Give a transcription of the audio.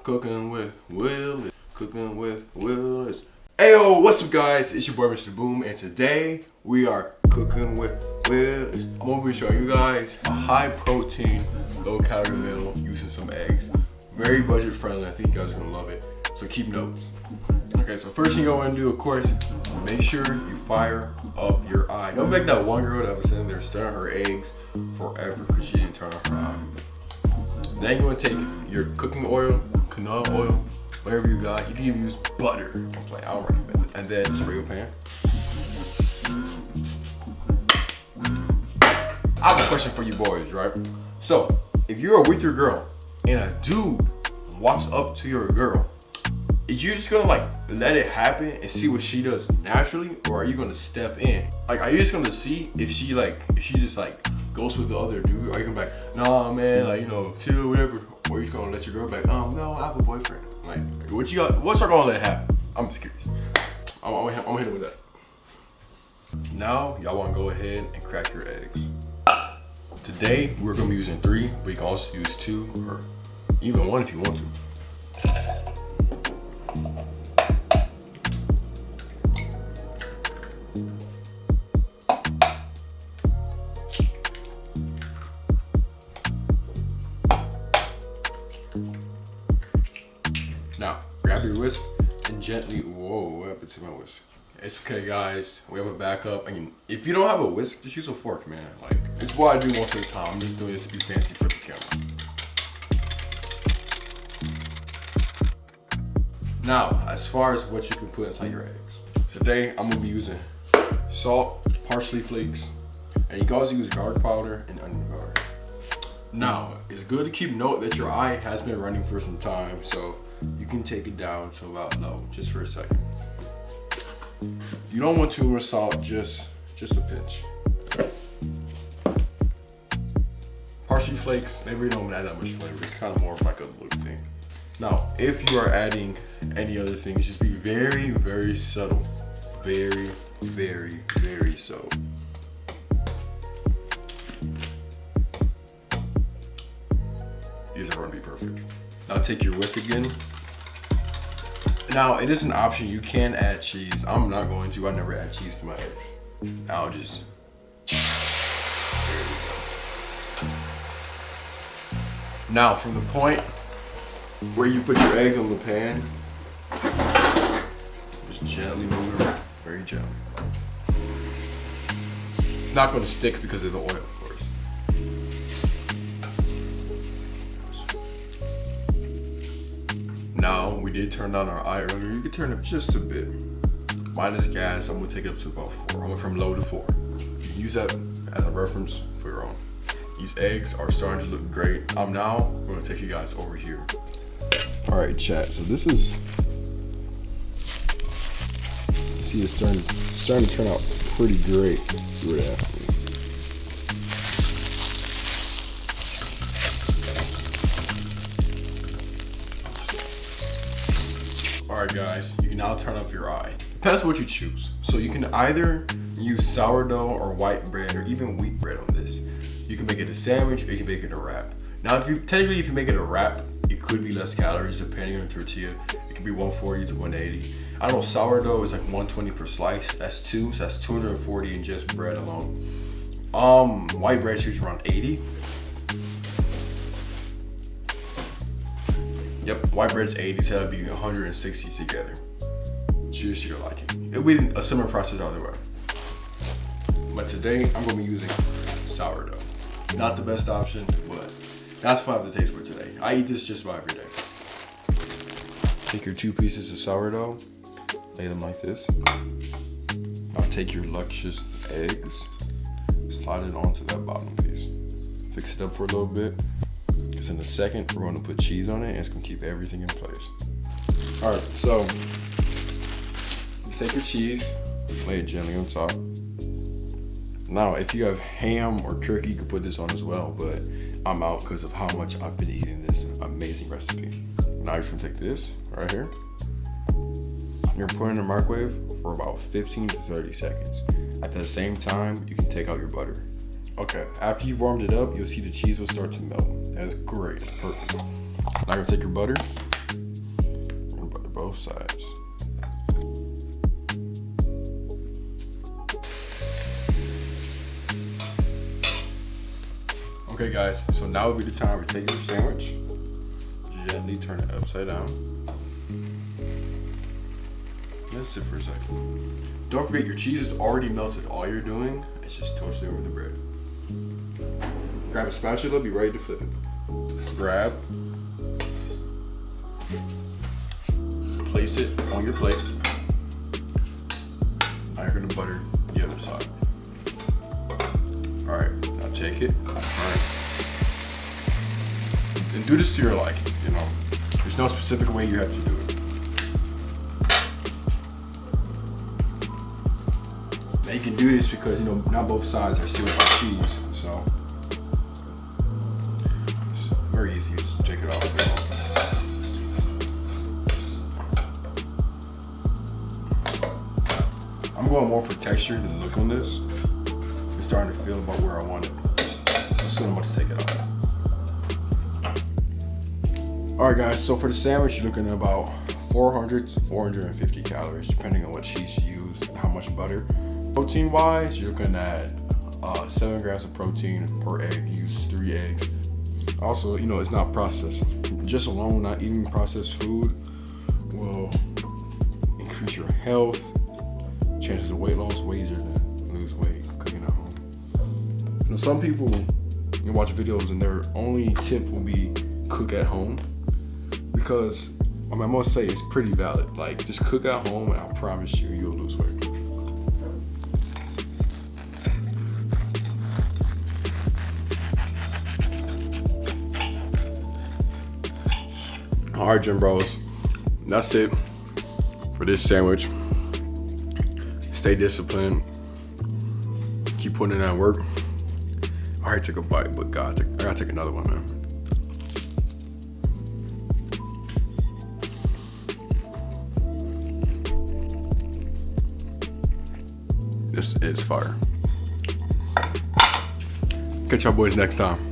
Cooking with Willis. Cooking with Willis. Ayo, what's up guys? It's your boy Mr. Boom, and today we are cooking with Willis. I'm gonna be showing you guys a high protein, low calorie meal using some eggs. Very budget friendly. I think you guys are gonna love it. So keep notes. Okay, so first thing you wanna do, of course, make sure you fire up your eye. Don't make that one girl that was sitting there stirring her eggs forever because she didn't turn off her eye. Then you want to take your cooking oil, canola oil, whatever you got. You can even use butter. I don't recommend it. And then just regular pan. I have a question for you boys, right? So, if you're with your girl and a dude walks up to your girl, is you just gonna let it happen and see what she does naturally, or are you gonna step in? Are you just gonna see if she just goes with the other dude, or are you gonna be like, nah man, chill, whatever, or you just gonna let your girl be like, no, I have a boyfriend. What's not gonna let happen? I'm just curious. I'm gonna hit it with that. Now y'all wanna go ahead and crack your eggs. Today we're gonna be using 3, but you can also use 2 or even 1 if you want to. Now, grab your whisk and gently, whoa, what happened to my whisk? It's okay guys, we have a backup. If you don't have a whisk, just use a fork, man. It's what I do most of the time. I'm just doing this to be fancy for the camera. Now, as far as what you can put inside your eggs. Today, I'm gonna be using salt, parsley flakes, and you can also use garlic powder and onion powder. Now, it's good to keep note that your eye has been running for some time, so you can take it down to about low, just for a second. You don't want too much salt, just a pinch. Parsley flakes, they really don't add that much flavor. It's kind of more of a look thing. Now, if you are adding any other things, just be very, very subtle. Very, very, very subtle. These are going to be perfect. Now take your whisk again. Now it is an option, you can add cheese. I'm not going to, I never add cheese to my eggs. I'll just, there we go. Now from the point where you put your eggs on the pan, just gently move it around, very gently. It's not going to stick because of the oil, of course. Now, we did turn down our eye earlier. You can turn it just a bit. Minus gas, I'm gonna take it up to about 4. I went from low to 4. You can use that as a reference for your own. These eggs are starting to look great. I'm now gonna take you guys over here. All right, chat, so this is, see, it's starting to turn out pretty great, if you were to ask me. Alright guys, you can now turn off your eye. Depends what you choose. So you can either use sourdough or white bread or even wheat bread on this. You can make it a sandwich or you can make it a wrap. Now if you make it a wrap, it could be less calories depending on the tortilla. It could be 140 to 180. I know sourdough is 120 per slice. That's 2, so that's 240 in just bread alone. White bread is usually around 80. Yep, white bread's 80, so that'd be 160 together. Choose to your liking. It'll be a similar process either way. But today, I'm gonna be using sourdough. Not the best option, but that's what I have to taste for today. I eat this just about every day. Take your 2 pieces of sourdough, lay them like this. Now take your luscious eggs, slide it onto that bottom piece. Fix it up for a little bit. Because in a second, we're going to put cheese on it and it's going to keep everything in place. All right, so you take your cheese, lay it gently on top. Now, if you have ham or turkey, you can put this on as well, but I'm out because of how much I've been eating this amazing recipe. Now you're just going to take this right here. You're going to put it in the microwave for about 15 to 30 seconds. At the same time, you can take out your butter. Okay, after you've warmed it up, you'll see the cheese will start to melt. That's great, it's perfect. Now you're gonna take your butter, both sides. Okay guys, so now would be the time to take your sandwich, gently turn it upside down. Let's sit for a second. Don't forget your cheese is already melted. All you're doing is just toasting over the bread. Grab a spatula, be ready to flip it. Grab, place it on your plate. Now you're gonna butter the other side. All right, now take it, turn it. And do this to your liking, you know. There's no specific way you have to do it. Now you can do this because, you know, not both sides are sealed by cheese, so it's very easy. Just take it off. I'm going more for texture than look on this. It's starting to feel about where I want it. So soon I'm about to take it off. All right guys, so for the sandwich, you're looking at about 400 to 450 calories, depending on what cheese you use and how much butter. Protein wise, you're looking at 7 grams of protein per egg. You use 3 eggs. Also, you know, it's not processed. Just alone, not eating processed food will increase your health, chances of weight loss, way easier to lose weight cooking at home. You know, some people, you watch videos and their only tip will be cook at home, because I must say it's pretty valid. Like, just cook at home and I promise you, you'll lose weight. All right, gym bros, that's it for this sandwich. Stay disciplined, keep putting in that work. I already took a bite, but God, I gotta take another one, man. This is fire. Catch y'all boys next time.